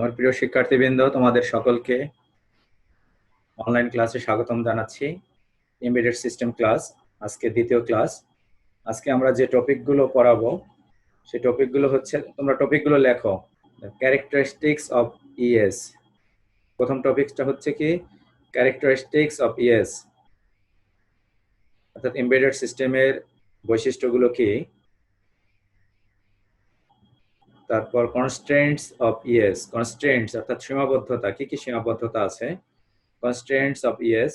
আমার প্রিয় শিক্ষার্থীবৃন্দ, তোমাদের সকলকে অনলাইন ক্লাসে স্বাগতম জানাচ্ছি। এমবেডেড সিস্টেম ক্লাস, আজকে দ্বিতীয় ক্লাস। আজকে আমরা যে টপিকগুলো পড়াবো সেই টপিকগুলো হচ্ছে, তোমরা টপিকগুলো লেখো। Characteristics of ES. প্রথম টপিকটা হচ্ছে কি ক্যারেক্টারিস্টিক্স অফ ইএস, অর্থাৎ এমবেডেড সিস্টেমের বৈশিষ্ট্যগুলো কি। তারপর কনস্ট্রেন্টস অফ ইএস, কনস্ট্রেন্টস অর্থাৎ সীমাবদ্ধতা, কি কি সীমাবদ্ধতা আছে। Constraints of ES.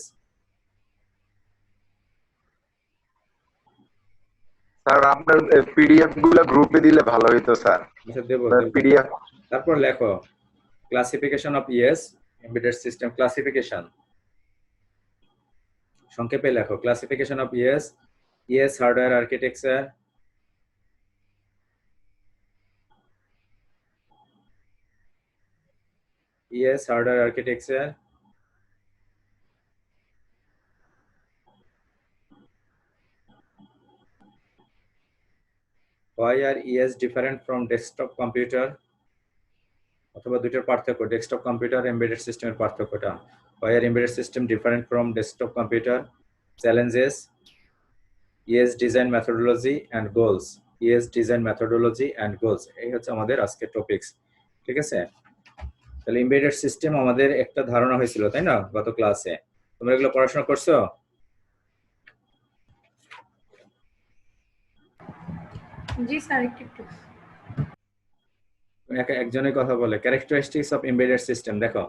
স্যার আপনার পিডিএফ গুলো গ্রুপে দিলে ভালো হতো স্যার। আচ্ছা, দেবো। পিডিএফ। তারপর লেখো classification of ES, embedded system classification. সংক্ষেপে লেখো classification of ES, ES hardware architecture, ES hardware architecture, why are ES different from desktop computer, অথবা দুটোর পার্থক্য, ডেস্কটপ কম্পিউটার এমবেডেড সিস্টেমের পার্থক্যটা। why are embedded system different from desktop computer, challenges, ES design methodology and goals, ES design methodology and goals। এই হচ্ছে আমাদের আজকের topics, ঠিক আছে। তাহলে এমবেডেড সিস্টেম আমাদের একটা ধারণা হয়েছিল, তাই না, গত ক্লাসে। তোমরা এগুলো পড়াশোনা করছো? জি স্যার, একটু একজনের কথা বলে ক্যারেক্টারিস্টিক্স অফ এমবেডেড সিস্টেম। দেখো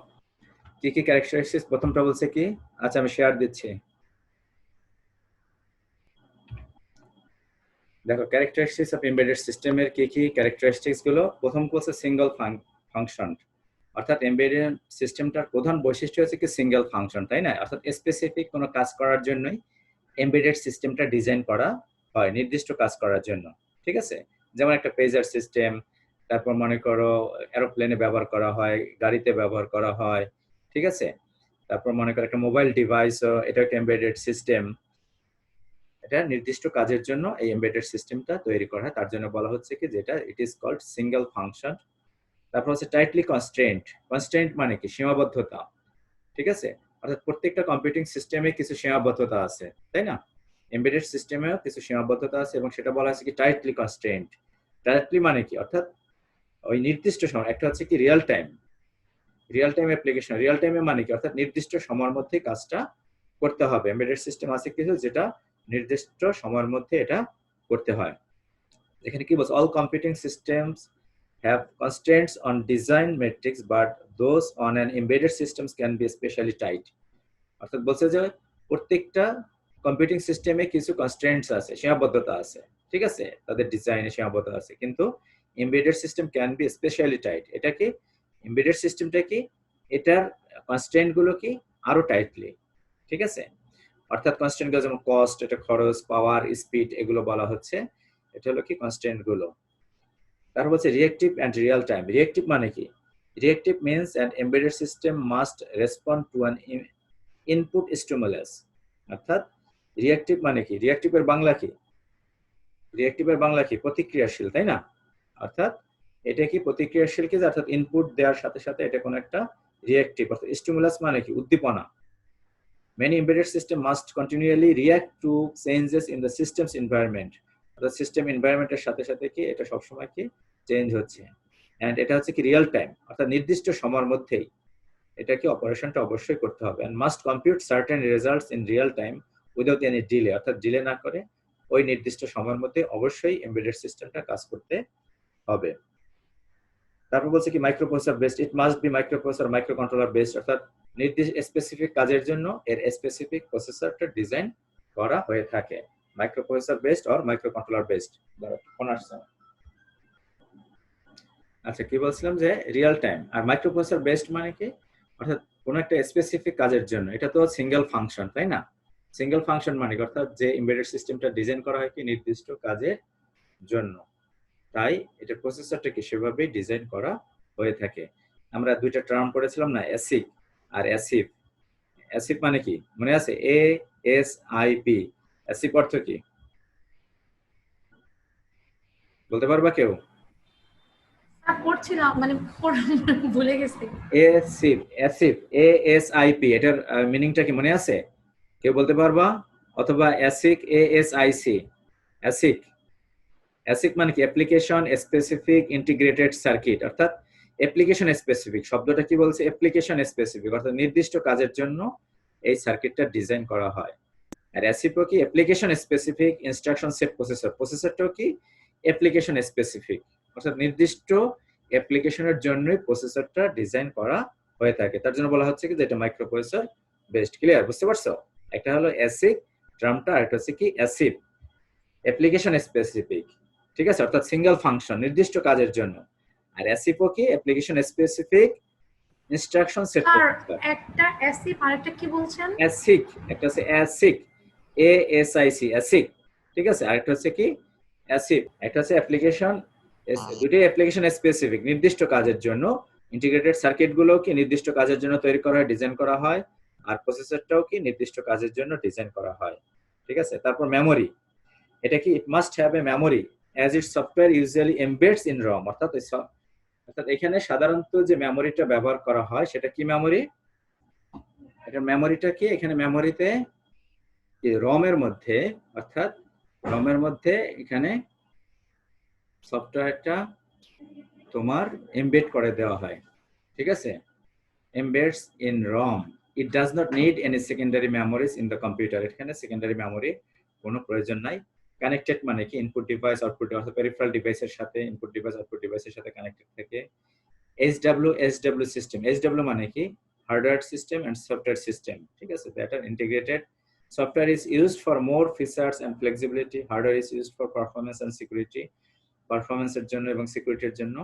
কি কি ক্যারেক্টারিস্টিক্স, প্রথমটা বলছে কি। আচ্ছা, আমি শেয়ার দিচ্ছি। দেখো ক্যারেক্টারিস্টিক্স অফ এমবেডেড সিস্টেমের কি কি ক্যারেক্টারিস্টিক্স গুলো। প্রথম বলছে সিঙ্গেল ফাংশন, অর্থাৎ এমবেডেড সিস্টেমটার প্রধান বৈশিষ্ট্য হচ্ছে কি সিঙ্গেল ফাংশন, তাই না। অর্থাৎ স্পেসিফিক কোনো কাজ করার জন্যই এমবেডেড সিস্টেমটা ডিজাইন করা হয়, নির্দিষ্ট কাজ করার জন্য, ঠিক আছে। যেমন একটা পেজার সিস্টেম, তারপর মনে করো এরোপ্লেনে ব্যবহার করা হয়, গাড়িতে ব্যবহার করা হয়, ঠিক আছে। তারপর মনে করো একটা মোবাইল ডিভাইসও, এটা একটা এমবেডেড সিস্টেম। এটা নির্দিষ্ট কাজের জন্য এই এমবেডেড সিস্টেমটা তৈরি করা হয়, তার জন্য বলা হচ্ছে কি যেটা it is called single function. তারপর হচ্ছে টাইটলি কনস্ট্রেন্ট। কনস্ট্রেন্ট মানে কি সীমাবদ্ধতা, ঠিক আছে। অর্থাৎ প্রত্যেকটা কম্পিউটিং সিস্টেমে কিছু সীমাবদ্ধতা আছে, তাই না। এমবেডেড সিস্টেমেও কিছু সীমাবদ্ধতা আছে এবং সেটা বলা হচ্ছে কি টাইটলি কনস্ট্রেন্ট। টাইটলি মানে কি, অর্থাৎ ওই নির্দিষ্ট সময়। একটা হচ্ছে কি real time, real time application. Real টাইমে মানে কি, অর্থাৎ নির্দিষ্ট সময়ের মধ্যে কাজটা করতে হবে। এমবেডেড সিস্টেম আছে কিছু যেটা নির্দিষ্ট সময়ের মধ্যে এটা করতে হয়। এখানে কি বলছে, all computing systems have constraints on design metrics, but those on an embedded systems can be especially tight। অর্থাৎ বলছে যে প্রত্যেকটা কম্পিউটিং সিস্টেমে কিছু কনস্ট্রেন্টস আছে, সীমাবদ্ধতা আছে, ঠিক আছে, তাদের ডিজাইনে সীমাবদ্ধতা আছে। কিন্তু embedded system can be specially tight. এটা কি এমবেডেড সিস্টেমটা কি, এটার কনস্ট্রেন্ট গুলো কি আরো টাইটলি, ঠিক আছে। অর্থাৎ কনস্ট্রেন্ট গুলো যেমন কস্ট, এটা খরচ, পাওয়ার, স্পিড, এগুলো বলা হচ্ছে, এটা হলো কি কনস্ট্রেন্ট গুলো। তারপর হচ্ছে reactive and real time. Reactive মানে কি, reactive means an embedded system must respond to an input stimulus. অর্থাৎ রিয়েক্টিভ মানে কি, রিয়েক্টিভের বাংলা কি, রিয়েক্টিভের বাংলা কি প্রতিক্রিয়াশীল, তাই না। অর্থাৎ এটা কি প্রতিক্রিয়াশীল কি, অর্থাৎ ইনপুট দেওয়ার সাথে সাথে এটা কোনো একটা রিয়েক্টিভ। অর্থাৎ স্টিমুলাস মানে কি উদ্দীপনা। Many embedded system must continually react to changes in the system's environment। অর্থাৎ সিস্টেম এনভায়রনমেন্টের সাথে সাথে কি এটা সবসময় কি চেঞ্জ হচ্ছে। এন্ড এটা হচ্ছে কি রিয়েল টাইম, অর্থাৎ নির্দিষ্ট সময়ের মধ্যেই এটা কি অপারেশনটা অবশ্যই করতে হবে। and must compute certain results in real time without any delay। অর্থাৎ ডিলে না করে ওই নির্দিষ্ট সময়ের মধ্যে অবশ্যই এমবেডেড সিস্টেমটা কাজ করতে হবে। তারপর বলছে কি microprocessor based, it must be microprocessor micro controller based. অর্থাৎ নির্দিষ্ট স্পেসিফিক কাজের জন্য এর স্পেসিফিক প্রসেসরটা ডিজাইন করা হয়ে থাকে। Microprocessor based or micro controller based. আচ্ছা, কি বলছিলাম যে রিয়েল টাইম আর মাইক্রোপ্রসেসর বেসড মানে কি, অর্থাৎ কোনো একটা স্পেসিফিক কাজের জন্য। এটা তো সিঙ্গেল ফাংশন, তাই না। সিঙ্গেল ফাংশন মানে অর্থাৎ যে এমবেডেড সিস্টেমটা ডিজাইন করা হয় কি নির্দিষ্ট কাজের জন্য, তাই এটা প্রসেসরটাকে সেভাবেই ডিজাইন করা হয়ে থাকে। আমরা দুইটা টার্ম পড়েছিলাম না, অ্যাসিক আর অ্যাসিভ। অ্যাসিভ মানে কি মনে আছে, ASIP। অ্যাসিভ অর্থ কি বলতে পারবা কেউ? পড়ছিলাম মানে ভুলে গেছি। এসিপ, অ্যাসিপ, ASIP, এটার মিনিংটা কি মনে আছে? কেউ বলতে পারবা? অথবা অ্যাসিক, ASIC, অ্যাসিক। অ্যাসিক মানে কি? অ্যাপ্লিকেশন স্পেসিফিক ইন্টিগ্রেটেড সার্কিট, অর্থাৎ অ্যাপ্লিকেশন স্পেসিফিক। শব্দটা কি বলছে? অ্যাপ্লিকেশন স্পেসিফিক, অর্থাৎ নির্দিষ্ট কাজের জন্য এই সার্কিটটা ডিজাইন করা হয়। আর অ্যাসিপও কি? Application specific instruction set processor. প্রসেসরটাও কি? অ্যাপ্লিকেশন স্পেসিফিক, অর্থাৎ নির্দিষ্ট অ্যাপ্লিকেশনের জন্যই প্রসেসরটা ডিজাইন করা হয়ে থাকে। তার জন্য বলা হচ্ছে কি যে এটা মাইক্রোপ্রসেসর বেসড। ক্লিয়ার? বুঝতে পারছো? একটা হলো অ্যাসিক টার্মটা, আর একটা হচ্ছে কি অ্যাসিপ, অ্যাপ্লিকেশন স্পেসিফিক। ঠিক আছে, অর্থাৎ সিঙ্গেল ফাংশন, নির্দিষ্ট কাজের জন্য। আর অ্যাসিপও কি? Application specific instruction set sir processor. একটা অ্যাসিপ আরেকটা কি বলছেন? অ্যাসিক, একটা হচ্ছে অ্যাসিক, ASIC, অ্যাসিক। ঠিক আছে, আরেকটা হচ্ছে কি অ্যাসিপ। একটা হচ্ছে অ্যাপ্লিকেশন, দুটোই অ্যাপ্লিকেশন স্পেসিফিক, নির্দিষ্ট কাজের জন্য। ইন্টিগ্রেটেড সার্কিট গুলো কি নির্দিষ্ট কাজের জন্য তৈরি করা হয়, ডিজাইন করা হয়। আর প্রসেসরটাও কি নির্দিষ্ট কাজের জন্য ডিজাইন করা হয়। ঠিক আছে, তারপর মেমোরি। এটা কি? It must have a memory as it software usually embeds in ROM, অর্থাৎ অর্থাৎ এখানে সাধারণত যে মেমোরিটা ব্যবহার করা হয় সেটা কি মেমোরি? এটা মেমোরিটা কি? এখানে মেমোরিতে রমের মধ্যে, অর্থাৎ রমের মধ্যে এখানে সফটওয়্যারটা তোমার এমবেড করে দেওয়া হয়। ঠিক আছে, embeds in ROM. It does not need any secondary memories in the computer. এখানে সেকেন্ডারি মেমোরি কোনো প্রয়োজন নাই। কানেক্টেড মানে কি? ইনপুট ডিভাইস আউটপুট, অর্থাৎ পেরিফেরাল ডিভাইসের সাথে, ইনপুট ডিভাইস আউটপুট ডিভাইসের সাথে কানেক্টেড থাকে। SW system. SW মানে কি? Hardware system and software system. ঠিক আছে, that are integrated. Software is used for more features and flexibility. Hardware is used for performance and security. পারফরম্যান্সের জন্য এবং সিকিউরিটির জন্য।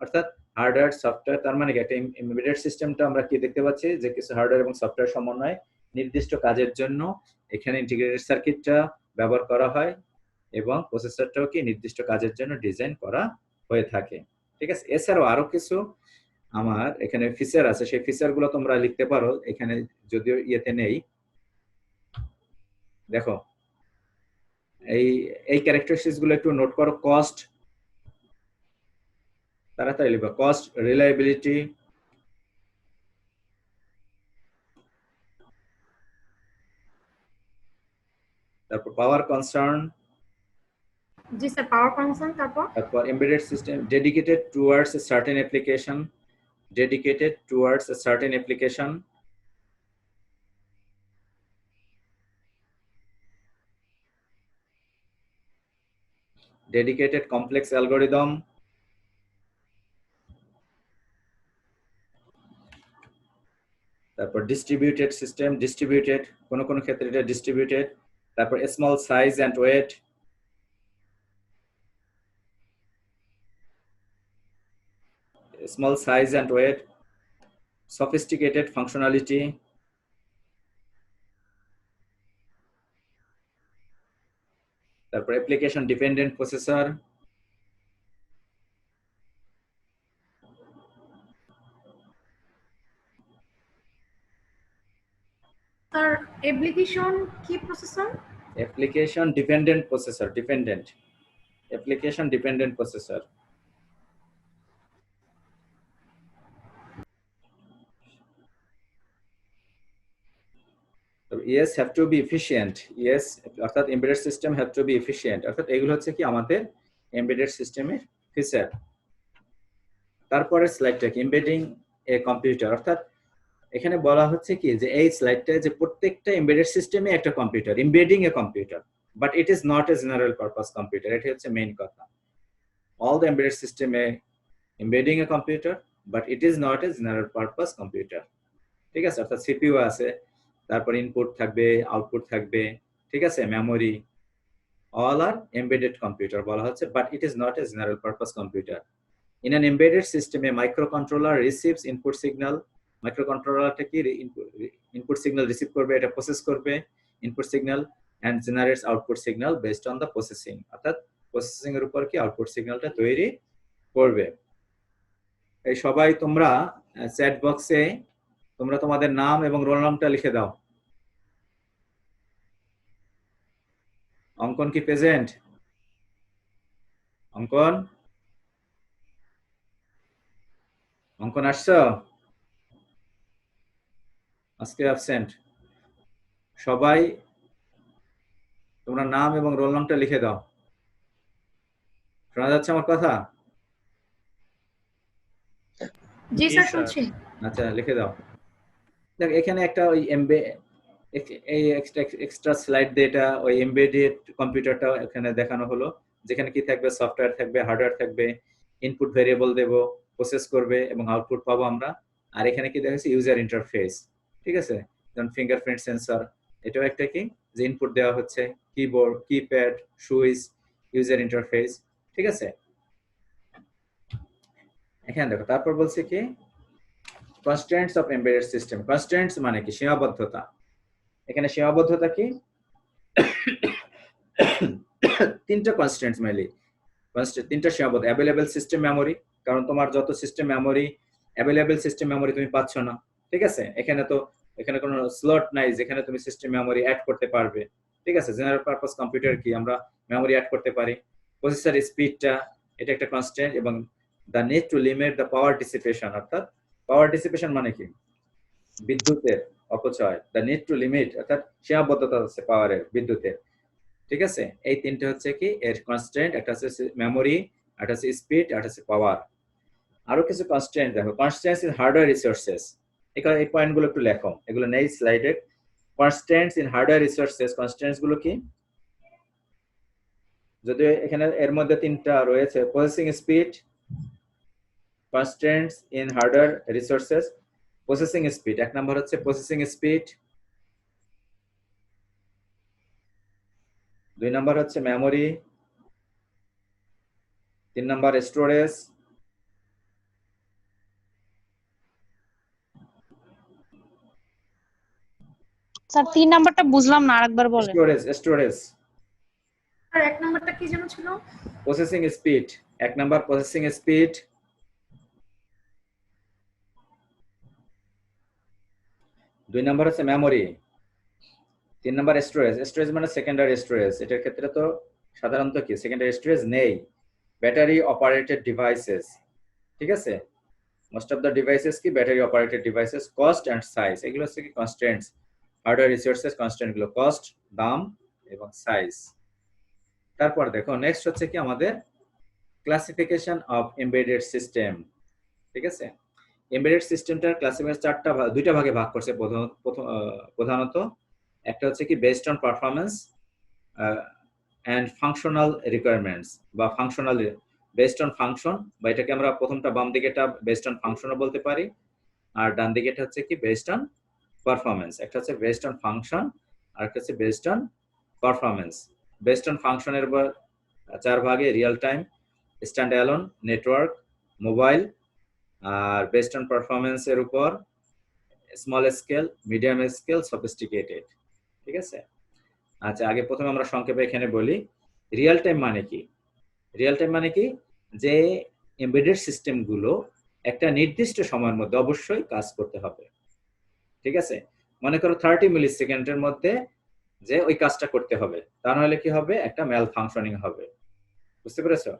অর্থাৎ হার্ডওয়্যার সফটওয়্যার, তার মানে একটা এমবেডেড সিস্টেমটা আমরা কি দেখতে পাচ্ছি যে কিছু হার্ডওয়্যার এবং সফটওয়্যার সমন্বয় নির্দিষ্ট কাজের জন্য এখানে ইন্টিগ্রেটেড সার্কিটটা ব্যবহার করা হয়, এবং প্রসেসরটাও কি নির্দিষ্ট কাজের জন্য ডিজাইন করা হয়ে থাকে। ঠিক আছে, এছাড়াও আরো কিছু আমার এখানে ফিচার আছে, সেই ফিচারগুলো তোমরা লিখতে পারো এখানে, যদিও ইয়েতে নেই। দেখো, এই এই ক্যারেক্টারিস্টিক্স গুলো একটু নোট করো। কস্ট, তাড়াতাড়ি লিখবা। কস্ট, রিলায়েবিলিটি, তারপর পাওয়ার কনসার্ন, জি স্যার, পাওয়ার কনসার্ন। তারপর embedded system dedicated towards a certain application, dedicated towards a certain application, dedicated complex algorithm, তারপর ডিস্ট্রিবিউটেড সিস্টেম, ডিস্ট্রিবিউটেড, কোন কোন ক্ষেত্রে এটা ডিস্ট্রিবিউটেড। তারপর small size and weight, small size and weight, sophisticated functionality, তারপর application dependent processor, sir application কি processor? Application dependent processor, dependent, application dependent processor. Yes have to be efficient. Yes, অর্থাৎ embedded system have to be efficient, অর্থাৎ এগুলো হচ্ছে কি আমাদের embedded সিস্টেমের feature. তারপরে স্লাইডটা কি? এমবেডিং এ কম্পিউটার, অর্থাৎ এখানে বলা হচ্ছে কি যে এই স্লাইডটা যে প্রত্যেকটা এমবেডেড সিস্টেমে একটা computer, embedding a computer, but it is not a general purpose computer. এটা হচ্ছে মেইন কথা। অল দ্য এমবেডেড সিস্টেমে embedding a computer, but it is not a general purpose computer. ঠিক আছে, অর্থাৎ সিপিইউ আছে, তারপর ইনপুট থাকবে, আউটপুট থাকবে, ঠিক আছে, memory, all are embedded computer বলা হচ্ছে, but it is not a general purpose computer. In an embedded system, a microcontroller receives input signal. মাইক্রোকন্ট্রোলারটা কি? ইনপুট সিগন্যাল রিসিভ করবে, এটা প্রসেস করবে input signal, and generates output signal based on the processing, অর্থাৎ processing এর উপর কি output সিগন্যালটা তৈরি করবে। এই সবাই তোমরা চ্যাট বক্সে তোমরা তোমাদের নাম এবং রোল নামটা লিখে দাও। অঙ্কন কি প্রেজেন্ট? অঙ্কন, অঙ্কন আসছো? আজকে অ্যাবসেন্ট সবাই, তোমরা নাম এবং রোল নামটা লিখে দাও। শোনা যাচ্ছে আমার কথা? জি জি স্যার, স্যার। শুনছি। আচ্ছা, লিখে দাও। দেখ, এখানে একটা ওই এই এক্সট্রা স্লাইড দিয়ে এটা ওই এমবেডেড কম্পিউটারটা এখানে দেখানো হলো, যেখানে কি থাকবে, সফটওয়্যার থাকবে, হার্ডওয়্যার থাকবে, ইনপুট ভেরিয়েবল দেব, প্রসেস করবে এবং আউটপুট পাবো আমরা। আর এখানে কি দেখাচ্ছে, ইউজার ইন্টারফেস। ঠিক আছে, যেমন ফিঙ্গারপ্রিন্ট সেন্সর, এটাও একটা কি, যে ইনপুট দেওয়া হচ্ছে, keyboard, keypad, switch, user interface. ঠিক আছে, এখানে দেখো তারপর বলছে কি, constraints of embedded system. Constraints মানে কি, সীমাবদ্ধতা। এখানে সীমাবদ্ধতা কি, তিনটা কনস্ট্রেন্টস মেনলি, তিনটা সীমাবদ্ধ। অ্যাভেলেবেল সিস্টেম মেমোরি, কারণ তোমার যত system memory, available system memory তুমি পাচ্ছ না। ঠিক আছে, এখানে কোনো স্লট নাই যেখানে তুমি সিস্টেম মেমোরি অ্যাড করতে পারবে। ঠিক আছে, জেনারেল পারপাস কম্পিউটার কি, আমরা মেমোরি অ্যাড করতে পারি। প্রসেসর স্পিডটা, এটা একটা কনস্ট্যান্ট। এবং the need to limit the power dissipation, অর্থাৎ পাওয়ার ডিসিপেশন মানে কি, বিদ্যুতের অপচয়। দ্য নিড টু লিমিট অর্থাৎ সীমাবদ্ধতা হচ্ছে পাওয়ারের, বিদ্যুতের। ঠিক আছে, এই তিনটে হচ্ছে কি এর কনস্ট্যান্ট। একটা হচ্ছে মেমোরি, একটা হচ্ছে স্পিড, একটা হচ্ছে পাওয়ার। আরো কিছু কনস্ট্যান্ট দেখো, কনস্ট্যান্টস ইন হার্ডওয়্যার রিসোর্সেস। এখানে এই পয়েন্টগুলো একটু লেখো, এগুলো নেই স্লাইডে। Constants in hardware resources, constants গুলো কি, যদিও এখানে এর মধ্যে তিনটা রয়েছে। Processing speed, constants in hardware resources. Processing speed, এক নাম্বার হচ্ছে প্রসেসিং স্পিড, দুই নাম্বার হচ্ছে মেমোরি, তিন নাম্বার স্টোরেজ, স্যার 3 নাম্বারটা বুঝলাম না, আরেকবার বলেন। স্টোরেজ। আর এক নাম্বারটা কি যেন ছিল? প্রসেসিং স্পিড, এক নাম্বার প্রসেসিং স্পিড, দুই নাম্বার হচ্ছে মেমোরি, তিন নাম্বার স্টোরেজ। স্টোরেজ মানে সেকেন্ডারি স্টোরেজ। এটার ক্ষেত্রে তো সাধারণত কি সেকেন্ডারি স্টোরেজ নেই। ব্যাটারি অপারেটেড ডিভাইসেস, ঠিক আছে, মোস্ট অফ দ্য ডিভাইসেস কি battery operated devices. Cost and size, এগুলো হচ্ছে কি কনস্ট্যান্টস, হার্ডওয়্যার রিসোর্সেস কনস্ট্যান্ট গুলো, কস্ট, দাম এবং সাইজ। তারপর দেখো নেক্সট হচ্ছে কি আমাদের ক্লাসিফিকেশন অফ এমবেডেড সিস্টেম। ঠিক আছে, এমবেডেড সিস্টেমটার ক্লাসিফিকেশন দুইটা ভাগে ভাগ করছে প্রধানত। একটা হচ্ছে কি based on performance and functional requirements, বা ফাংশনাল বেসড অন ফাংশন, বা এটাকে আমরা প্রথমটা বাম দিকেটা বেসড অন ফাংশনও বলতে পারি, আর ডান দিকেটা হচ্ছে কি বেসড অন পারফরমেন্স। একটা হচ্ছে বেসড অন ফাংশন, আর একটা হচ্ছে based on performance. Based on ফাংশনের উপর চার ভাগে, real time, stand alone, network, mobile. আর বেসড অন পারফরমেন্স এর উপর small scale, medium scale, sophisticated. ঠিক আছে, আচ্ছা আগে প্রথমে আমরা সংক্ষেপে এখানে বলি রিয়েল টাইম মানে কি। রিয়েল টাইম মানে কি, যে এমবেডেড সিস্টেম গুলো একটা নির্দিষ্ট সময়ের মধ্যে অবশ্যই কাজ করতে হবে। ঠিক আছে, মনে করো 30 মিলি সেকেন্ডের মধ্যে যে ওই কাজটা করতে হবে, তা নাহলে কি হবে, একটা ম্যাল ফাংশনিং হবে। বুঝতে পেরেছো,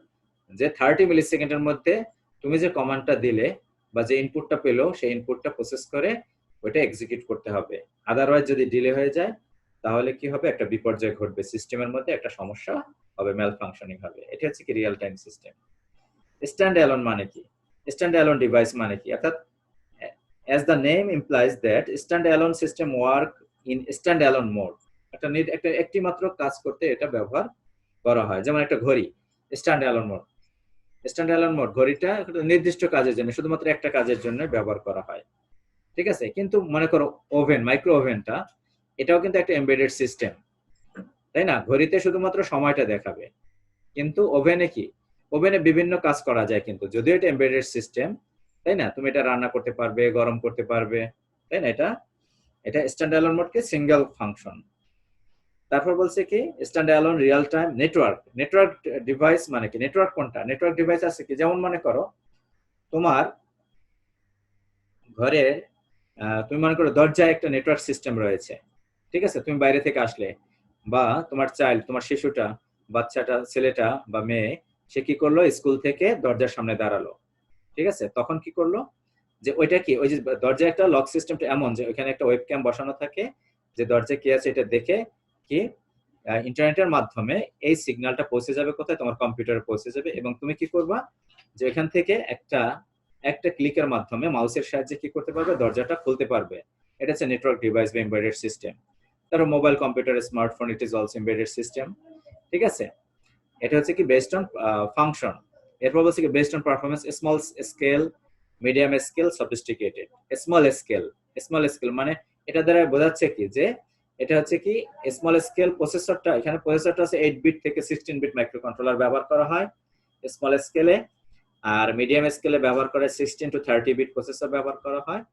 যে 30 মিলি সেকেন্ডের মধ্যে তুমি যে কমান্ডটা দিলে বা যে ইনপুটটা পেলো, সেই ইনপুটটা প্রসেস করে ওইটা এক্সিকিউট করতে হবে। আদারওয়াইজ যদি ডিলে হয়ে যায় তাহলে কি হবে, একটা বিপর্যয় ঘটবে, সিস্টেমের মধ্যে একটা সমস্যা হবে, ম্যাল ফাংশনিং হবে। এটা হচ্ছে কি real time system. Stand alone মানে কি, স্ট্যান্ড অ্যালোন ডিভাইস মানে কি, অর্থাৎ as the name implies that stand-alone system work in stand-alone mode, একটি মাত্র কাজ করতে এটা ব্যবহার করা হয়। যেমন একটা ঘড়ি, স্ট্যান্ড-অ্যালোন মোড। স্ট্যান্ড-অ্যালোন মোড ঘড়িটা একটা নির্দিষ্ট কাজের জন্য, শুধুমাত্র একটা কাজের জন্য ব্যবহার করা হয়। ঠিক আছে, কিন্তু মনে করো ওভেন, মাইক্রো ওভেনটা, এটাও কিন্তু একটা এমবেডেড সিস্টেম, তাই না? ঘড়িতে শুধুমাত্র সময়টা দেখাবে, কিন্তু ওভেনে কি, ওভেনে বিভিন্ন কাজ করা যায়, কিন্তু যদিও এটা এমবেডেড সিস্টেম, তাই না, তুমি এটা রান্না করতে পারবে, গরম করতে পারবে, তাই না, এটা স্ট্যান্ড অ্যালোন মোড কি সিঙ্গেল ফাংশন। তারপর বলছে কি stand alone real time network. Network device মানে কি, নেটওয়ার্ক কোনটা, নেটওয়ার্ক ডিভাইস আছে কি, যেমন মনে করো তোমার ঘরে তুমি মনে করো দরজায় একটা নেটওয়ার্ক সিস্টেম রয়েছে। ঠিক আছে, তুমি বাইরে থেকে আসলে, বা তোমার চাইল্ড, তোমার শিশুটা, বাচ্চাটা, ছেলেটা বা মেয়ে, সে কি করলো, স্কুল থেকে দরজার সামনে দাঁড়ালো। ঠিক আছে, তখন কি করলো, যে ওইটা কি, ওই যে দরজায় একটা লক সিস্টেমটা এমন যে ওইখানে একটা ওয়েবক্যাম বসানো থাকে, যে দরজায় কি আছে এটা দেখে কি ইন্টারনেটের মাধ্যমে এই সিগন্যালটা পৌঁছে যাবে কোথায়, তোমার কম্পিউটারে পৌঁছে যাবে, এবং তুমি কি করবা যে এখান থেকে একটা একটা ক্লিকের মাধ্যমে মাউসের সাহায্যে কি করতে পারবে, দরজাটা খুলতে পারবে। এটা হচ্ছে নেটওয়ার্ক ডিভাইস বা এমবেডেড সিস্টেম। তারপর mobile computer, smartphone, it is also embedded system. ঠিক আছে, এটা হচ্ছে কি বেসড অন ফাংশন। এরপর বলছে কি based on performance, small scale, medium scale, sophisticated. Small scale মানে এটা দ্বারা বোঝাচ্ছে কি যে এটা হচ্ছে কি স্মল স্কেল প্রসেসরটা, এখানে প্রসেসরটা আছে 8 বিট থেকে 16 বিট মাইক্রোকন্ট্রোলার ব্যবহার করা হয় স্মল স্কেলে, আর মিডিয়াম স্কেলে ব্যবহার করে 16 টু 30 বিট প্রসেসর ব্যবহার করা হয়,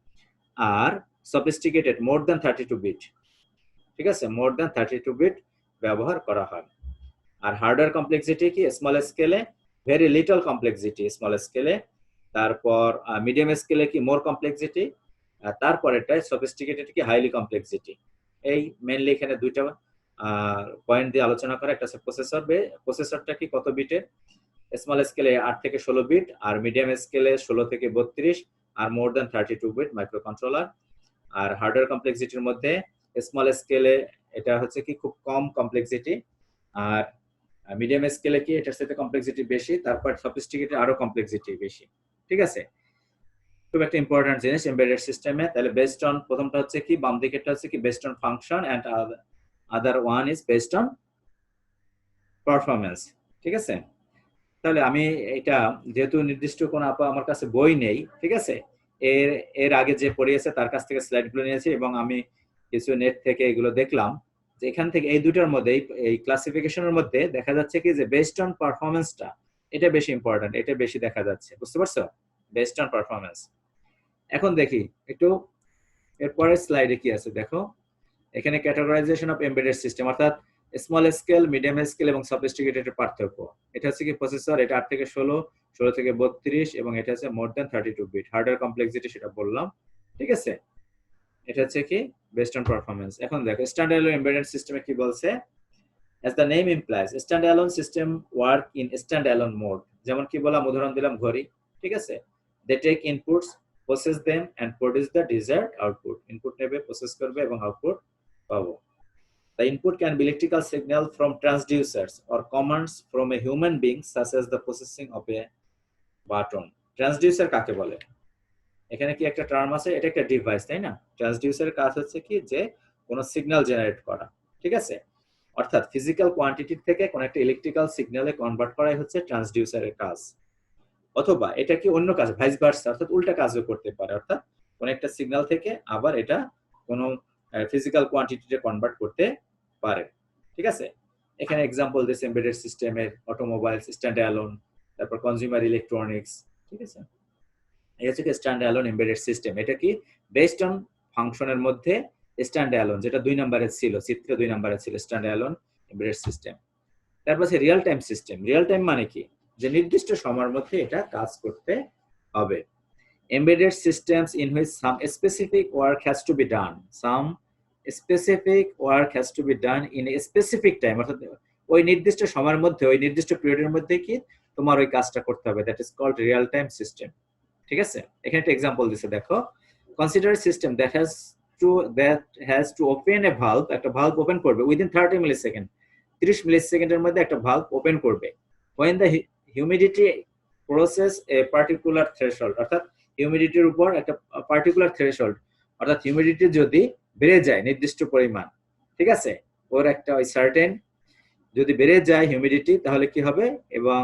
আর সফিস্টিকেটেড মোর দ্যান 32 বিট। ঠিক আছে, মোর দ্যান 32 বিট ব্যবহার করা হয়। আর হার্ডওয়্যার কমপ্লেক্সিটি কি স্মল স্কেলে ভেরি লিটল কমপ্লেক্সিটি স্মল স্কেলে, তারপর মিডিয়াম স্কেলে কি মোর কমপ্লেক্সিটি, তারপর এটা সফিস্টিকেটেড কি হাইলি কমপ্লেক্সিটি। এই মেইনলি এখানে দুইটা পয়েন্ট দিয়ে আলোচনা করা। একটা হচ্ছে প্রসেসরটা কি কত বিটের, স্মল স্কেলে 8 থেকে 16 বিট, আর মিডিয়াম স্কেলে 16 থেকে 32, আর মোর দ্যান 32 বিট মাইক্রোকন্ট্রোলার। আর হার্ডওয়্যার কমপ্লেক্সিটির মধ্যে স্মল স্কেলে এটা হচ্ছে কি খুব কম কমপ্লেক্সিটি, আর মিডিয়াম স্কেলে কি এটার সাথে কমপ্লেক্সিটি বেশি, তারপর সফিস্টিকেটেড আরো কমপ্লেক্সিটি বেশি। ঠিক আছে, খুব একটা ইম্পর্টেন্ট জিনিস এমবেডেড সিস্টেমে। তাহলে বেসড অন, প্রথমটা হচ্ছে কি বাম দিকেরটা হচ্ছে কি based on function, and other one is based on performance. ঠিক আছে, তাহলে আমি এটা যেহেতু নির্দিষ্ট কোন আমার কাছে বই নেই, ঠিক আছে, এর এর আগে যে পড়িয়েছে তার কাছ থেকে স্লাইডগুলো নিয়েছি, এবং আমি কিছু নেট থেকে এগুলো দেখলাম যে এখান থেকে এই দুটার মধ্যে এই ক্লাসিফিকেশনের মধ্যে দেখা যাচ্ছে কি যে বেসড অন পারফরমেন্সটা এটা বেশি ইম্পর্টেন্ট, এটা বেশি দেখা যাচ্ছে, বুঝতে পারছো, বেসড অন পারফরমেন্স। এখন দেখি একটু এরপরের স্লাইডে কি আছে দেখো, এখানে ক্যাটাগরাইজেশন অফ এমবেডেড সিস্টেম, অর্থাৎ স্মল স্কেল, মিডিয়াম স্কেল এবং সফিস্টিকেটেড পার্থক্য। এটা হচ্ছে কি প্রসেসর, এটা 8 থেকে 16, 16 থেকে 32, এবং এটা হচ্ছে more than 32 bit. Hardware complexity সেটা বললাম। ঠিক আছে, এটা হচ্ছে কি বেসড অন পারফরম্যান্স। এখন দেখো স্ট্যান্ডার্ড এমবেডেড সিস্টেমে কি বলছে, as the name implies standalone system work in standalone mode। যেমন কি বললাম, উদাহরণ দিলাম ঘড়ি। ঠিক আছে, they take inputs, process them and produce the desired output। Input নেবে, প্রসেস করবে এবং আউটপুট পাবো। The input can be electrical signal from transducers or commands from a human being such as the processing of a button। Transducer কাকে বলে, এখানে কি একটা term আছে, এটা একটা ডিভাইস, তাই না? ট্রান্সডিউসারের কাজ হচ্ছে কি যে কোনো সিগন্যাল জেনারেট করা। ঠিক আছে, অর্থাৎ ফিজিক্যাল কোয়ান্টিটি থেকে কোন একটা ইলেকট্রিক্যাল সিগন্যালে কনভার্ট করাই হচ্ছে ট্রান্সডিউসারের কাজ। অথবা এটা কি অন্য কাজ, ভাইস ভার্সা, অর্থাৎ উল্টা কাজও করতে পারে, অর্থাৎ কোন একটা সিগন্যাল থেকে আবার এটা কোনো ফিজিক্যাল কোয়ান্টিটিতে কনভার্ট করতে পারে। ঠিক আছে, এখানে এক্সাম্পল দিয়েছে এমবেডেড সিস্টেমের অটোমোবাইলস, স্ট্যান্ড অ্যালোন, তারপর কনজিউমার ইলেকট্রনিক্স। ঠিক আছে, এই হচ্ছে কি স্ট্যান্ড অ্যালোন এমবেডেড সিস্টেম। এটা কি বেসড অন ফাংশনের মধ্যে স্ট্যান্ড অ্যালোন, যেটা 2 নম্বরে ছিল, চিত্র 2 নম্বরে ছিল স্ট্যান্ড অ্যালোন এমবেডেড সিস্টেম। তারপর আছে real time system. Real time মানে কি, যে নির্দিষ্ট সময়ের মধ্যে এটা কাজ করতে হবে। Embedded systems in which some specific work has to be done, some specific work has to be done in a specific time, অর্থাৎ ওই নির্দিষ্ট সময়ের মধ্যে, ওই নির্দিষ্ট পিরিয়ডের মধ্যে কি তোমার ওই কাজটা করতে হবে, that is called real time system. ঠিক আছে, এখানে একটা এক্সাম্পল দিছে দেখো, consider system that has to open a valve, একটা ভালভ ওপেন করবে উইদিন 30 মিলিসেকেন্ড, 30 মিলিসেকেন্ডের মধ্যে একটা ভালভ ওপেন করবে। when the humidity crosses a particular threshold, অর্থাৎ হিউমিডিটির উপর একটা পার্টিকুলার থ্রেশহোল্ড, অর্থাৎ হিউমিডিটি যদি বেড়ে যায় নির্দিষ্ট পরিমাণ, ঠিক আছে, ওর একটা ওই সার্টেন যদি বেড়ে যায় হিউমিডিটি, তাহলে কি হবে, এবং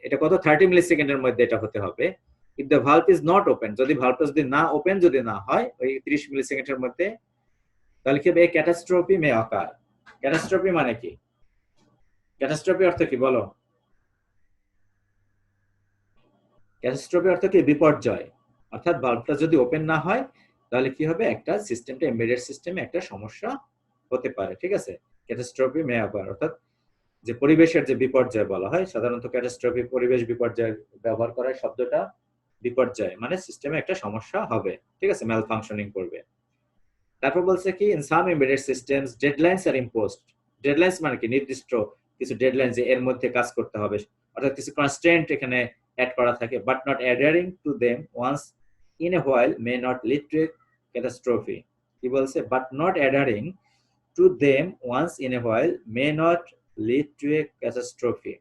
এটা কত 30 মিলিসেকেন্ডের মধ্যে এটা হতে হবে। If the valve is not open, যদি ভালভটা যদি না ওপেন যদি না হয় ওই 30 মিলিসেকেন্ডের মধ্যে, তাহলে কি হবে, ক্যাটাস্ট্রফি মে অকার। ক্যাটাস্ট্রফি মানে কি, ক্যাটাস্ট্রফি অর্থ কি বলো, ক্যাটাস্ট্রফি অর্থ কি বিপর্যয়, অর্থাৎ ভালভটা যদি ওপেন না হয় তাহলে কি হবে, একটা সিস্টেমটা এমবেডেড সিস্টেমে একটা সমস্যা হতে পারে। ঠিক আছে, ক্যাটাস্ট্রফি মে অকার, অর্থাৎ যে পরিবেশের যে বিপর্যয় বলা হয়, সাধারণত ক্যাটাস্ট্রফি পরিবেশ বিপর্যয় ব্যবহার করা শব্দটা, বিপর্যয় মানে সিস্টেমে একটা সমস্যা হবে। ঠিক আছে, ম্যাল ফাংশনিং করবে। তারপর বলছে কি in some embedded systems deadlines are imposed. Deadlines মানে কি নির্দিষ্ট কিছু ডেডলাইন, যে এর মধ্যে কাজ করতে হবে, অর্থাৎ কিছু কনস্ট্রেন্ট এখানে অ্যাড করা থাকে, but not adhering to them once in a while may not lead to a catastrophe. কি বলছে? But not adhering to them once in a while may not lead to a catastrophe.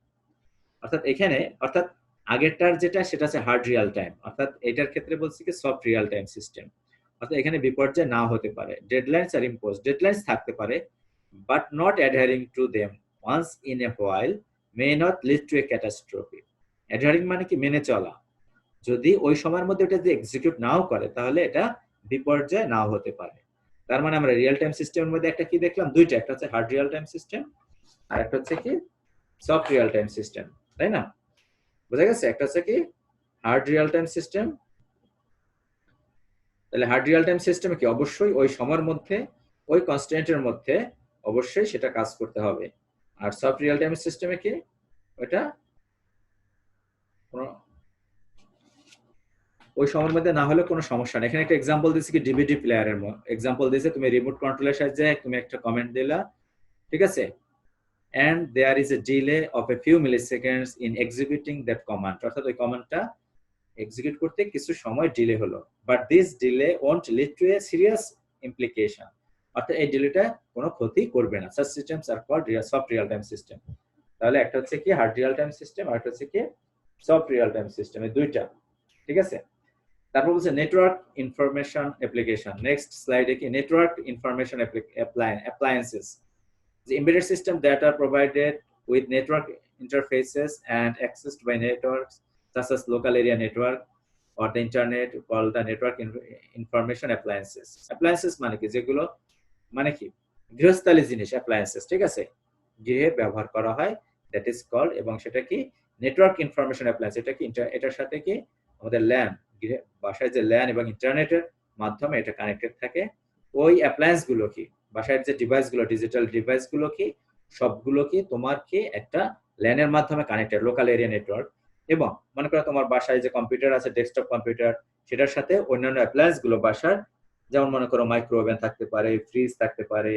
অর্থাৎ এখানে অর্থাৎ আগেরটার যেটা সেটা হচ্ছে হার্ড রিয়েল টাইম, অর্থাৎ এটার ক্ষেত্রে বলছি কি সফট রিয়েল টাইম সিস্টেম। অর্থাৎ এখানে বিপর্যয় না হতে পারে, ডেডলাইনস আর ইম্পোজ, ডেডলাইনস থাকতে পারে, but not adhering to them once in a while may not lead to a catastrophe. Adhering মানে কি মেনে চলা, যদি ওই সময়ের মধ্যে এটা যদি এক্সিকিউট নাও করে তাহলে এটা বিপর্যয় নাও হতে পারে। তার মানে আমরা রিয়েল টাইম সিস্টেমের মধ্যে একটা কি দেখলাম, দুইটা, একটা হচ্ছে হার্ড রিয়েল টাইম সিস্টেম আর একটা হচ্ছে কি সফট রিয়েল টাইম সিস্টেম, তাই না? বোঝা গেছে? একটা হচ্ছে কি হার্ড রিয়েল টাইম সিস্টেম, তাহলে হার্ড রিয়েল টাইম সিস্টেমে কি অবশ্যই ওই সময়ের মধ্যে ওই কনস্ট্যান্টের মধ্যে অবশ্যই সেটা কাজ করতে হবে। আর সফট রিয়েল টাইম সিস্টেমে কি ওটা ওই সময়ের মধ্যে না হলে কোনো সমস্যা নেই। এখানে একটা এক্সাম্পল দিয়েছি কি ডিভিডি প্লেয়ারের এক্সাম্পল দিয়েছে, তুমি রিমোট কন্ট্রোলের সাহায্যে তুমি একটা কমেন্ট দিলা, ঠিক আছে, and there is a delay of a few milliseconds in executing that command, অর্থাৎ ওই কমান্ডটা এক্সিকিউট করতে কিছু সময় ডিলে হলো, but this delay won't lead to a serious implication, অর্থাৎ এই ডিলেটা কোনো ক্ষতি করবে না। such systems are called soft real time system। তাহলে একটা হচ্ছে কি হার্ড রিয়েল টাইম সিস্টেম আর একটা হচ্ছে কি সফট রিয়েল টাইম সিস্টেম, এই দুইটা, ঠিক আছে। তারপর বলছে নেটওয়ার্ক ইনফরমেশন অ্যাপ্লিকেশন। নেক্সট স্লাইডে কি network information appliances, the embedded system that are provided with network interfaces and accessed by networks such as local area network or the internet called the network information appliances। appliances মানে কি যেগুলো মানে কি গৃহস্থালী জিনিস, appliances, ঠিক আছে, গৃহে ব্যবহার করা হয়, that is called, এবং সেটা কি নেটওয়ার্ক ইনফরমেশন অ্যাপ্লায়েন্স। এটা কি এটার সাথে কি আমাদের ল্যান, বাসায় যে ল্যান এবং ইন্টারনেটের মাধ্যমে এটা কানেক্টেড থাকে, ওই অ্যাপ্লায়েন্স গুলো কি বাসায় যে ডিভাইস গুলো ডিজিটাল ডিভাইস গুলো কি সবগুলো কি তোমার কি একটা ল্যানের মাধ্যমে কানেক্টেড, লোকাল এরিয়া নেটওয়ার্ক। এবং মনে করো তোমার বাসায় যে কম্পিউটার আছে, ডেস্কটপ কম্পিউটার, সেটার সাথে অন্যান্য অ্যাপ্লায়েন্স গুলো বাসার, যেমন মনে করো মাইক্রো ওভেন থাকতে পারে, ফ্রিজ থাকতে পারে,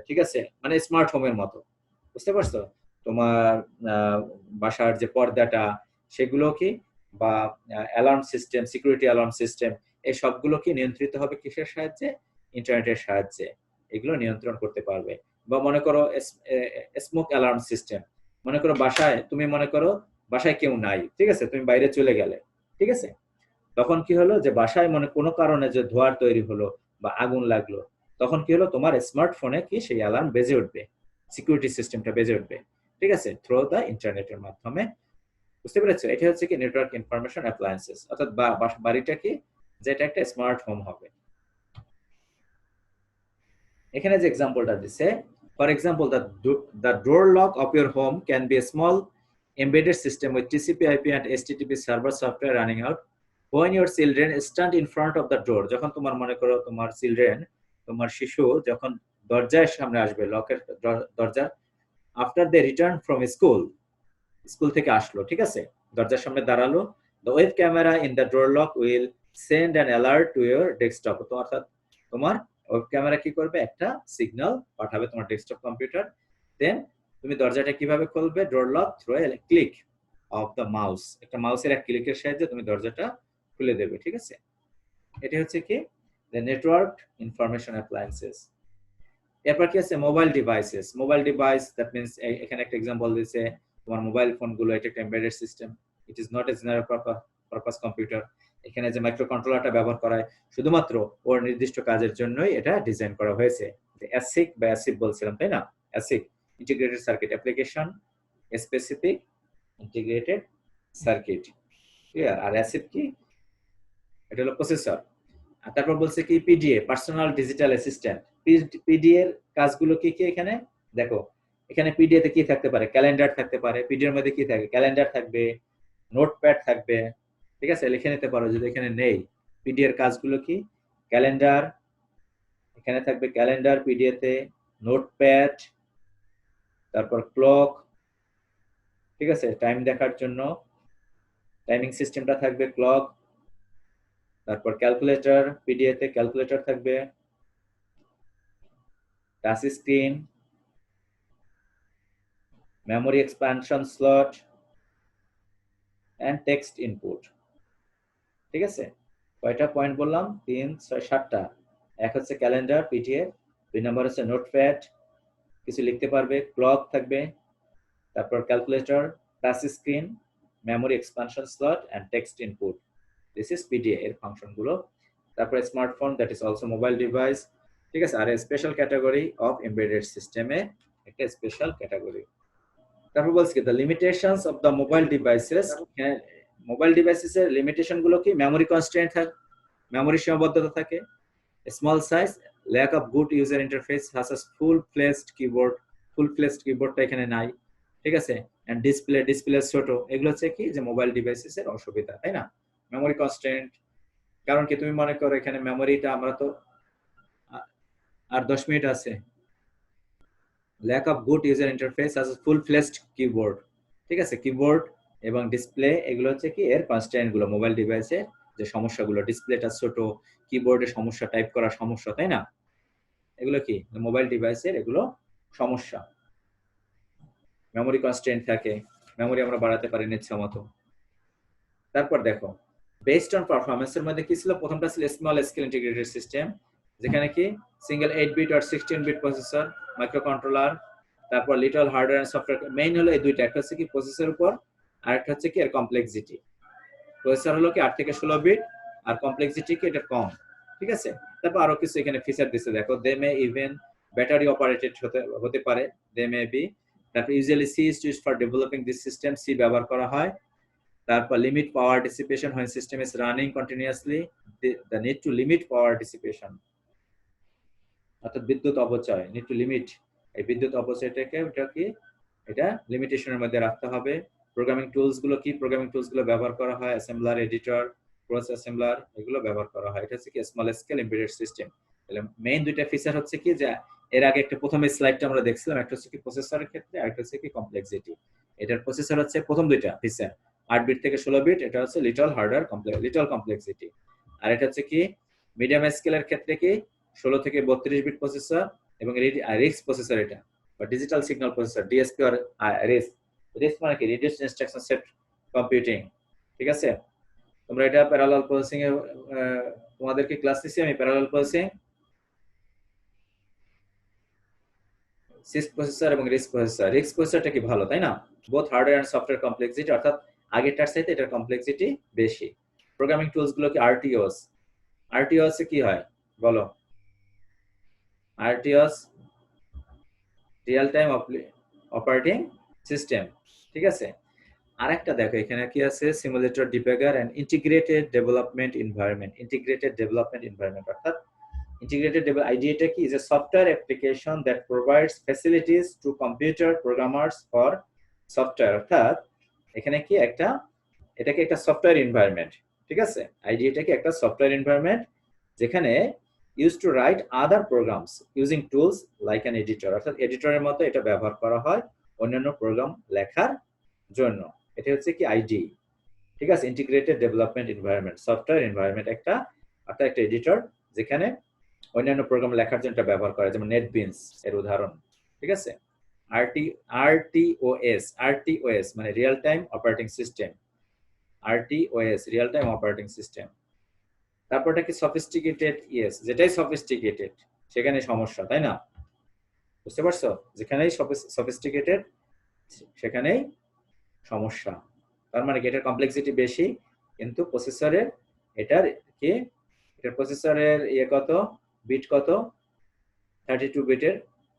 ঠিক আছে, মানে স্মার্ট হোমের মতো, বুঝতে পারছো? তোমার বাসার যে পর্দাটা সেগুলো কি বা alarm system, security alarm system, এই সবগুলো কি নিয়ন্ত্রিত হবে কিসের সাহায্যে? ইন্টারনেটের সাহায্যে এগুলো নিয়ন্ত্রণ করতে পারবে। বা মনে করো স্মোক অ্যালার্ম সিস্টেম, মনে করো বাসায় তুমি মনে করো বাসায় কেউ নাই, ঠিক আছে, তুমি বাইরে চলে গেলে, ঠিক আছে, তখন কি হলো যে বাসায় মনে কোনো কারণে যে ধোঁয়ার তৈরি হলো বা আগুন লাগলো, তখন কি হলো তোমার স্মার্টফোনে কি সেই অ্যালার্ম বেজে উঠবে, সিকিউরিটি সিস্টেমটা বেজে উঠবে, ঠিক আছে, থ্রু দ্য ইন্টারনেটের মাধ্যমে। বুঝতে পেরেছো? এটা হচ্ছে কি নেটওয়ার্ক ইনফরমেশন অ্যাপ্লায়েন্সেস, অর্থাৎ বাড়িটা কি যেটা একটা স্মার্ট হোম হবে। এখানে যে এক্সাম্পলটা দিছে, for example the door lock of your home can B a small embedded system with TCP/IP and HTTP server software running out when your children stand in front of the door। যখন তোমার মনে করো তোমার children, তোমার শিশু যখন দরজার সামনে আসবে, লকের দরজা, after they return from school, school থেকে আসলো, ঠিক আছে, দরজার সামনে দাঁড়ালো, the web camera in the door lock will send an alert to your desktop. তো অর্থাৎ তোমার ওয়েব ক্যামেরা কি করবে, একটা সিগন্যাল পাঠাবে তোমার ডেস্কটপ কম্পিউটার, দেন তুমি দরজাটা কিভাবে খুলবে, door lock through a click of the mouse, একটা মাউসের এক ক্লিকের সাহায্যে তুমি দরজাটা খুলে দেবে, ঠিক আছে। এটা হচ্ছে কি দ্য নেটওয়ার্ক ইনফরমেশন অ্যাপ্লায়েন্সেস। এরপর কি আছে mobile devices. Mobile device that means এখানে একটা এক্সাম্পল দিয়েছে তোমার মোবাইল ফোন গুলো, এটা একটা embedded system, it is not a general purpose computer. এখানে যে মাইক্রো কন্ট্রোলারটা ব্যবহার করা হয় শুধুমাত্র ওর নির্দিষ্ট কাজের জন্যই এটা ডিজাইন করা হয়েছে। অ্যাসিক বা অ্যাসিপ বলছিলাম, তাই না? ASIC integrated circuit, application specific integrated circuit, clear. আর অ্যাসিপ কি, এটা হলো প্রসেসর। আর তারপর বলছে কি PDA, personal digital assistant. PDA এর কাজগুলো কি কি এখানে দেখো, এখানে পিডিএ তে কি থাকতে পারে, ক্যালেন্ডার থাকতে পারে, পিডিএ এর মধ্যে কি থাকে, ক্যালেন্ডার থাকবে, নোটপ্যাড থাকবে, ঠিক আছে, লিখে নিতে পারো যদি এখানে নেই। পিডিএ এর কাজগুলো কি, ক্যালেন্ডার, এখানে থাকবে ক্যালেন্ডার পিডিএ তে, নোটপ্যাড, তারপর ক্লক, ঠিক আছে, টাইম দেখার জন্য টাইমিং সিস্টেমটা থাকবে ক্লক, তারপর ক্যালকুলেটর, পিডিএ তে ক্যালকুলেটর থাকবে, touch screen, memory expansion slot and text input, ঠিক আছে। কয়টা পয়েন্ট বললাম? 3 6 7টা। এক হচ্ছে ক্যালেন্ডার পিডিএফ, 2 নম্বর হচ্ছে নোটপ্যাড, কিছু লিখতে পারবে, ক্লক থাকবে, তারপর calculator, touch screen, memory expansion slot and text input. This is PDA এর ফাংশনগুলো। তারপরে smartphone, that is also mobile device. ঠিক আছে, আর স্পেশাল ক্যাটাগরি অফ এমবেডেড সিস্টেমে একটা স্পেশাল ক্যাটাগরি। তারপর বলছি the limitations of the mobile devices. Mobile devices এর লিমিটেশন গুলো কি? মেমোরি কনস্ট্রেন্ট থাকে, মেমোরি সীমাবদ্ধতা থাকে, small size, lack of good user interface such as full fledged কিবোর্ডটা এখানে নাই। ঠিক আছে, এন্ড ডিসপ্লে ছোট। এগুলো হচ্ছে কি যে মোবাইল ডিভাইসেস এর অসুবিধা, তাই না? মেমোরি কনস্ট্রেন্ট, কারণ কি তুমি মনে করো এখানে মেমোরিটা আমরা তো আর 10 মিনিট আছে। Lack of good user interface such as full fledged keyboard. ঠিক আছে, কিবোর্ড এবং ডিসপ্লে এগুলো হচ্ছে কি এর কনস্ট্রেন্ট গুলো মোবাইল ডিভাইসে, যে সমস্যাগুলো, ডিসপ্লেটা ছোট, কিবোর্ডে সমস্যা, টাইপ করা সমস্যা, তাই না? এগুলো কি মোবাইল ডিভাইসের এগুলো সমস্যা। মেমোরি কনস্ট্রেন্ট থাকে, মেমোরি আমরা বাড়াতে পারি ইচ্ছা মতো। তারপর দেখো বেসড অন পারফরম্যান্সের মধ্যে কি ছিল? প্রথমটা ছিল স্মল স্কেল ইন্টিগ্রেটেড সিস্টেম, যেখানে কি সিঙ্গেল 8 বিট আর 16 বিট প্রসেসর, মাইক্রো কন্ট্রোলার, তারপর little hardware and software. Main হলো এই দুইটা, একটা হচ্ছে কি প্রসেসরের উপর, আর একটা হচ্ছে কি এর কমপ্লেক্সিটি। প্রসেসর হলো কি 8 থেকে 16 বিট, আর কমপ্লেক্সিটি কি এটা কম। ঠিক আছে, তারপর আরো কিছু এখানে ফিচার দিছে, দেখো they may even battery operated হতে পারে, দে মে বি। তারপর usually C is used for developing this system, C ব্যবহার করা হয়। তারপর limit power dissipation when system is running continuously, the need to limit power dissipation, অর্থাৎ বিদ্যুৎ অপচয়, need to limit এই বিদ্যুৎ অপচয়টাকে ওটা কি এটা লিমিটেশনের মধ্যে রাখতে হবে। প্রোগ্রামিং টুলস গুলো কি? প্রোগ্রামিং টুলস গুলো ব্যবহার করা হয় অ্যাসেম্বলার, এডিটর, প্রসেস অ্যাসেম্বলার, এগুলো ব্যবহার করা হয়। এটা হচ্ছে কি স্মল স্কেল এমবেডেড সিস্টেম। তাহলে মেইন দুইটা ফিচার হচ্ছে কি যে এর আগে একটা প্রথমে স্লাইডটা আমরা দেখছিলাম, একটা হচ্ছে কি প্রসেসরের ক্ষেত্রে, আর একটা হচ্ছে কি কমপ্লেক্সিটি। এটার প্রসেসর হচ্ছে প্রথম দুইটা ফিচার 8 বিট থেকে 16 বিট, এটা হচ্ছে লিটল হার্ডওয়্যার লিটল কমপ্লেক্সিটি। আর এটা হচ্ছে কি মিডিয়াম স্কেলের ক্ষেত্রে কি 16 থেকে 32 বিট প্রসেসর এবং রিক্স প্রসেসর, এটা বা ডিজিটাল সিগন্যাল প্রসেসর, ডিএসপি আর রিস্ক মানে কি রিডিউসড ইনস্ট্রাকশন সেট কম্পিউটিং। ঠিক আছে, তোমরা এটা প্যারালাল প্রসেসিং এ তোমাদেরকে ক্লাস দিছি আমি, প্যারালাল প্রসেসিং, সিস প্রসেসর এবং রিস্ক প্রসেসর। রিস্ক প্রসেসরটা কি ভালো, তাই না? Both hardware and software complexity, অর্থাৎ আগেরটার চাইতে এটার কমপ্লেক্সিটি বেশি। প্রোগ্রামিং টুলস গুলো কি আরটিওস। আরটিওস এ কি হয় বলো? RTOS real time operating system. ঠিক আছে, আরেকটা দেখো এখানে কি আছে? Simulator, debugger and integrated development environment. Integrated development environment অর্থাৎ integrated IDEA কি is a software application that provides facilities to computer programmers for software, অর্থাৎ এখানে কি একটা এটাকে একটা সফটওয়্যার এনভায়রনমেন্ট। ঠিক আছে, আইডিএটা কি একটা সফটওয়্যার এনভায়রনমেন্ট যেখানে used to write other programs using tools like an editor, অর্থাৎ এডিটরের মতো এটা ব্যবহার করা হয় অন্যান্য প্রোগ্রাম লেখার জন্য। এটা হচ্ছে কি আইডিই। ঠিক আছে, integrated development environment, software environment একটা, অর্থাৎ একটা এডিটর যেখানে অন্যান্য প্রোগ্রাম লেখার জন্য এটা ব্যবহার করে, যেমন নেটবিনস এর উদাহরণ। ঠিক আছে, আরটিওএস মানে real time operating system, RTOS real time operating system. তারপরটা কি সফিস্টিকেটেড, ইয়েস, যেটাই সফিস্টিকেটেড সেখানে সমস্যা, তাই না? বুঝতে পারছো, যেখানেই সফিস্টিকেটেড সেখানেই সমস্যা। তার মানে কি এটার কমপ্লেক্সিটি বেশি, কিন্তু প্রসেসরের এটার কি এটার প্রসেসরের কত বিট, কত 32 বিটের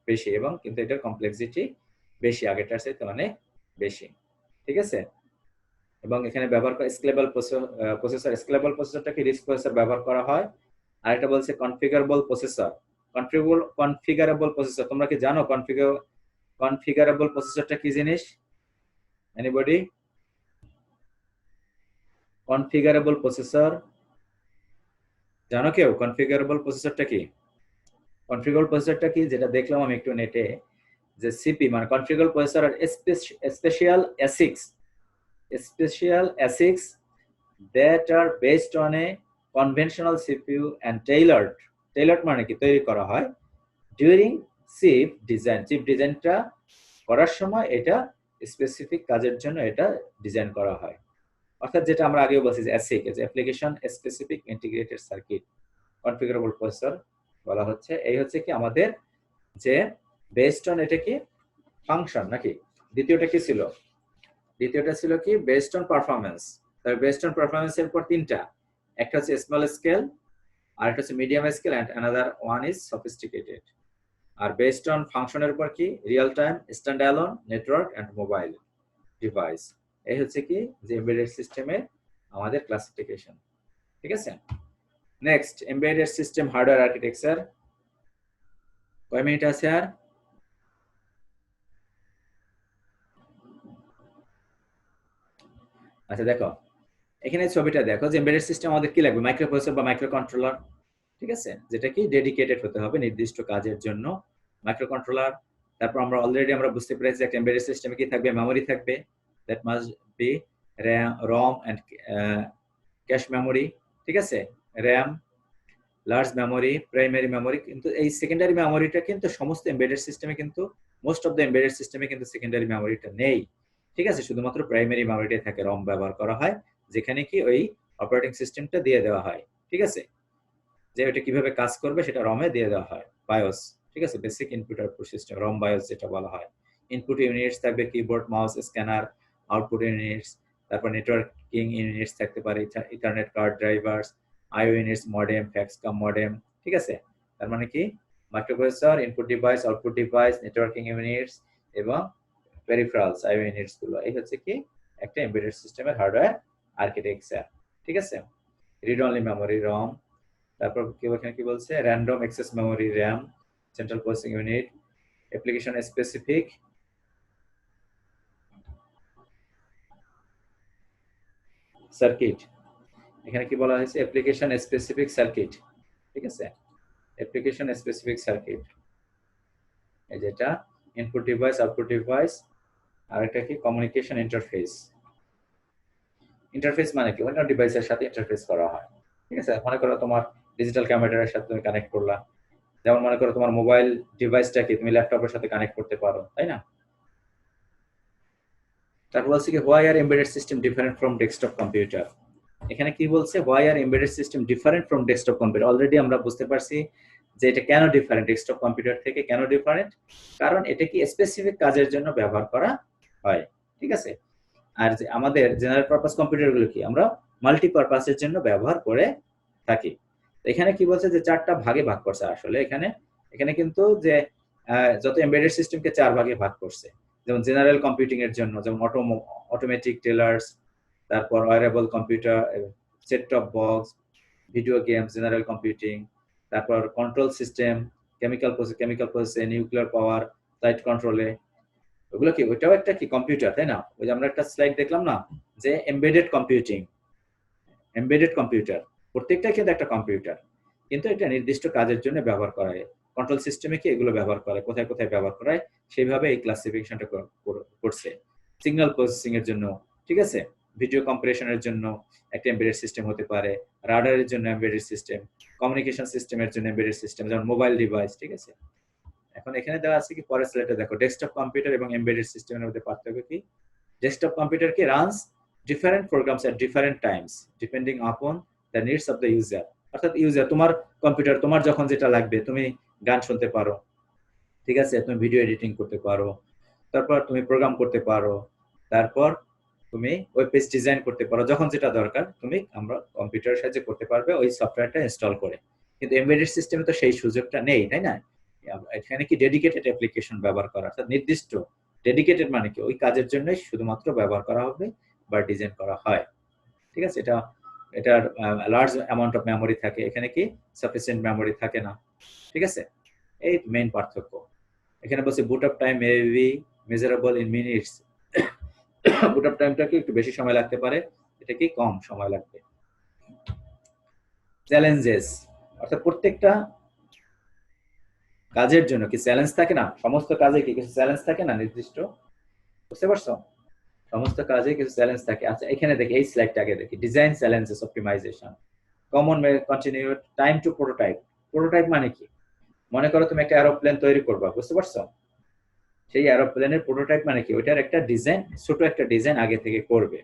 বেশি, এবং কিন্তু এটার কমপ্লেক্সিটি বেশি আগেরটার চাইতে অনেক বেশি। ঠিক আছে, এবং এখানে ব্যবহার করা স্কেলেবল প্রসেসর। স্কেলেবল প্রসেসরটা কি রিস্ক প্রসেসর ব্যবহার করা হয়। আর এটা বলছে কনফিগারেবল প্রসেসর। কনফিগারেবল প্রসেসর তোমরা কি জানো? কনফিগারেবল প্রসেসরটা কি জিনিস? এনিবডি? কনফিগারেবল প্রসেসর জানো কেউ? কনফিগারেবল প্রসেসরটা কি? কনফিগারেবল প্রসেসরটা কি যেটা দেখলাম আমি একটু নেটে, যে সিপি মানে কনফিগারেবল প্রসেসর আর special ASICs that are based on a conventional CPU and tailored মানে কি তৈরি করা হয় during চিপ ডিজাইনটা করার সময় এটা স্পেসিফিক কাজের জন্য এটা ডিজাইন করা হয়। অর্থাৎ যেটা আমরা আগেও বলছি যে অ্যাসিক যে application specific integrated circuit configurable processor বলা হচ্ছে। এই হচ্ছে কি আমাদের যে বেসড অন এটা কি ফাংশন নাকি। দ্বিতীয়টা কি ছিল? দ্বিতীয়টা ছিল কি বেসড অন পারফরম্যান্স। তবে বেসড অন পারফরম্যান্স এর পর তিনটা, একটা হচ্ছে স্মল স্কেল, আর একটা হচ্ছে medium scale, and another one is sophisticated. আর বেসড অন ফাংশনের উপর কি real time, stand alone, network and mobile device. এই হচ্ছে কি যে এমবেডেড সিস্টেমের আমাদের ক্লাসিফিকেশন। ঠিক আছে, next embedded system hardware architecture. কয় মিনিট আছে আর? আচ্ছা দেখো এখানে ছবিটা দেখো যে এমবেডেড সিস্টেম আমাদের কি লাগবে, মাইক্রোপ্রসেসর বা মাইক্রো কন্ট্রোলার। ঠিক আছে, যেটা কি ডেডিকেটেড হতে হবে নির্দিষ্ট কাজের জন্য, মাইক্রো কন্ট্রোলার। তারপর আমরা অলরেডি আমরা বুঝতে পেরেছি একটা এমবেডেড সিস্টেমে কি থাকবে, মেমোরি থাকবে, that must be ROM and cache memory. ঠিক আছে, RAM, large memory, primary memory. কিন্তু এই সেকেন্ডারি মেমোরিটা কিন্তু সমস্ত এমবেডেড সিস্টেমে কিন্তু মোস্ট অফ দ্য এমবেডেড সিস্টেমে কিন্তু সেকেন্ডারি মেমোরিটা নেই। ঠিক আছে, শুধুমাত্র প্রাইমারি মেমোরিটাই থাকে, রম ব্যবহার করা হয়, যেখানে কি ওই অপারেটিং সিস্টেমটা দিয়ে দেওয়া হয়। ঠিক আছে, যে ওটা কিভাবে কাজ করবে সেটা রমে দিয়ে দেওয়া হয়, বায়োস। ঠিক আছে, বেসিক ইনপুট আউটপুট সিস্টেম, রম বায়োস যেটা বলা হয়। ইনপুট ইউনিটস থাকবে keyboard, mouse, scanner. Output units, তারপর নেটওয়ার্কিং ইউনিটস থাকতে পারে, ইথারনেট কার্ড ড্রাইভার্স, আইও ইউনিটস, মডেম, ফ্যাক্সকম মডেম। ঠিক আছে, তার মানে কি microprocessor, input device, output device, networking units এবং পেরিফেরালস, আইও ইউনিটস গুলো। এই হচ্ছে কি একটা এমবেডেড সিস্টেমের হার্ডওয়্যার আর্কিটেকচার। ঠিক আছে, রিড অনলি মেমোরি, রম। তারপর কি এখানে কি বলছে, random access memory, RAM, central processing unit, application specific circuit. এখানে কি বলা হয়েছে, অ্যাপ্লিকেশন স্পেসিফিক সার্কিট। ঠিক আছে, অ্যাপ্লিকেশন স্পেসিফিক সার্কিট, এই যেটা ইনপুট ডিভাইস, আউটপুট ডিভাইস, আর একটা কি কমিউনিকেশন ইন্টারফেস। ইন্টারফেস মানে কি অন্য ডিভাইসের সাথে ইন্টারফেস করা হয়। ঠিক আছে, মনে করো তোমার ডিজিটাল ক্যামেরার সাথে তুমি কানেক্ট করলা, যেমন মনে করো তোমার মোবাইল ডিভাইসটাকে তুমি ল্যাপটপের সাথে কানেক্ট করতে পারো, তাই না? তারপর বলছে কি why are embedded system different from desktop computer. এখানে কি বলছে, why are embedded system different from desktop computer. Already আমরা বুঝতে পারছি যে এটা কেন ডিফারেন্ট ডেস্কটপ কম্পিউটার থেকে। কেন ডিফারেন্ট? কারণ এটা কি স্পেসিফিক কাজের জন্য ব্যবহার করা হয়। ঠিক আছে, আর যে আমাদের জেনারেল পারপাস কম্পিউটারগুলো কি আমরা মাল্টিপারপাসের জন্য ব্যবহার করে থাকি। এখানে কি বলছে যে চারটা ভাগে ভাগ করছে আসলে। এখানে কিন্তু যে যত এমবেডেড সিস্টেমকে চার ভাগে ভাগ করছে, যেমন জেনারেল কম্পিউটিং এর জন্য যেমন অটোমেটিক টেলার্স, তারপর wearable computer, set top box, video games, general computing, তারপর কন্ট্রোল সিস্টেম, কেমিক্যাল প্রসেসে, নিউক্লিয়ার পাওয়ার, ফ্লাইট কন্ট্রোলে। ওগুলো কি ওইটাও একটা কি কম্পিউটার, তাই না? ওই যে আমরা একটা স্লাইড দেখলাম না যে এমবেডেড কম্পিউটিং, এমবেডেড কম্পিউটার প্রত্যেকটা কিন্তু একটা কম্পিউটার, কিন্তু এটা নির্দিষ্ট কাজের জন্য ব্যবহার করা হয়। কন্ট্রোল সিস্টেমে কি এগুলো ব্যবহার করে, কোথায় কোথায় ব্যবহার করা হয়, সেইভাবে এই ক্লাসিফিকেশনটা করছে। সিগন্যাল প্রসেসিং এর জন্য, ঠিক আছে, ভিডিও কম্প্রেশনের জন্য একটা এমবেডেড সিস্টেম হতে পারে, রাডারের জন্য এমবেডেড সিস্টেম, কমিউনিকেশন সিস্টেমের জন্য এমবেডেড সিস্টেম, যেমন মোবাইল ডিভাইস। ঠিক আছে, এখন এখানে দেওয়া আছে কি পরের স্লাইডে দেখো, ডেস্কটপ কম্পিউটার এবং এমবেডেড সিস্টেমের মধ্যে পার্থক্য কি। ডেস্কটপ কম্পিউটার কি runs different programs at different times depending upon the needs of the user। অর্থাৎ ইউজার, তোমার কম্পিউটার তোমার যখন যেটা লাগবে, তুমি গান শুনতে পারো, ঠিক আছে, তুমি ভিডিও এডিটিং করতে পারো, তারপর তুমি প্রোগ্রাম করতে পারো, তারপর তুমি ওয়েব পেজ ডিজাইন করতে পারো, যখন যেটা দরকার তুমি আমরা কম্পিউটারের সাহায্যে করতে পারবে ওই সফটওয়্যারটা ইনস্টল করে। কিন্তু এমবেডেড সিস্টেমে তো সেই সুযোগটা নেই, তাই না? এখানে কি ডেডিকেটেড অ্যাপ্লিকেশন ব্যবহার করা, অর্থাৎ নির্দিষ্ট, ডেডিকেটেড মানে কি ওই কাজের জন্য শুধুমাত্র ব্যবহার করা হবে বা ডিজাইন করা হয়। ঠিক আছে, এটার লার্জ অ্যামাউন্ট অফ মেমোরি থাকে, এখানে কি সাফিসিয়েন্ট মেমোরি থাকে না। ঠিক আছে, এই মেইন পার্থক্য। এখানে বলছে বুট up time may be measurable in minutes. Boot up টাইমটা কি একটু বেশি সময় লাগতে পারে, এটা কি কম সময় লাগবে। চ্যালেঞ্জেস, অর্থাৎ প্রত্যেকটা কাজের জন্য কি চ্যালেঞ্জ থাকে না, সমস্ত কাজে কি কিছু চ্যালেঞ্জ থাকে না নির্দিষ্ট, বুঝতে পারছো? সমস্ত কাজে কিছু চ্যালেঞ্জ থাকে। আচ্ছা এখানে দেখি, এই স্লাইডটা আগে দেখি, design challenges, optimization, common continue, time to prototype. Prototype মানে কি, মনে করো তুমি একটা এরোপ্লেন তৈরি করবা, বুঝতে পারছো? সেই এরোপ্লেনের প্রোটোটাইপ মানে কি, ওইটার একটা ডিজাইন, ছোট একটা ডিজাইন আগে থেকে করবে।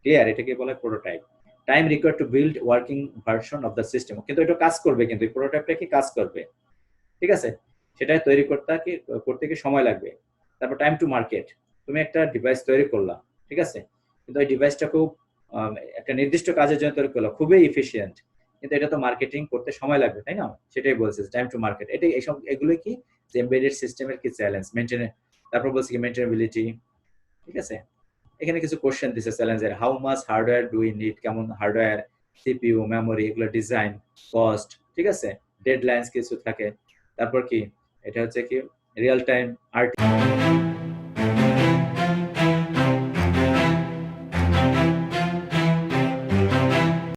ক্লিয়ার? এটাকে বলা হয় prototype. Time required to build working version of the system, কিন্তু এটা কাজ করবে, কিন্তু এই প্রোটোটাইপটা কি কাজ করবে, ঠিক আছে? সেটা তৈরি করতে কি সময় লাগবে। তারপর টাইম টু মার্কেট, তুমি একটা ডিভাইস তৈরি করলা, ঠিক আছে, কিন্তু এই ডিভাইসটা খুব একটা নির্দিষ্ট কাজের জন্য তৈরি করলা, খুবই ইফিশিয়েন্ট, কিন্তু এটা তো মার্কেটিং করতে সময় লাগবে, তাই না? সেটাই বলছে টাইম টু মার্কেট। এটাই এগুলো কি যে এমবেডেড সিস্টেমের কি চ্যালেঞ্জ মেনটেন। তারপর বলছে কি মেনটেনেবিলিটি, ঠিক আছে। এখানে কিছু কোশ্চেন দিছে চ্যালেঞ্জের, how much hardware do we need, কেমন হার্ডওয়্যার, সিপিইউ, মেমোরি, এগুলো ডিজাইন, কস্ট, ঠিক আছে, ডেডলাইনস কিছু থাকে। তারপর কি এটা হচ্ছে কি রিয়েল টাইম আর্ট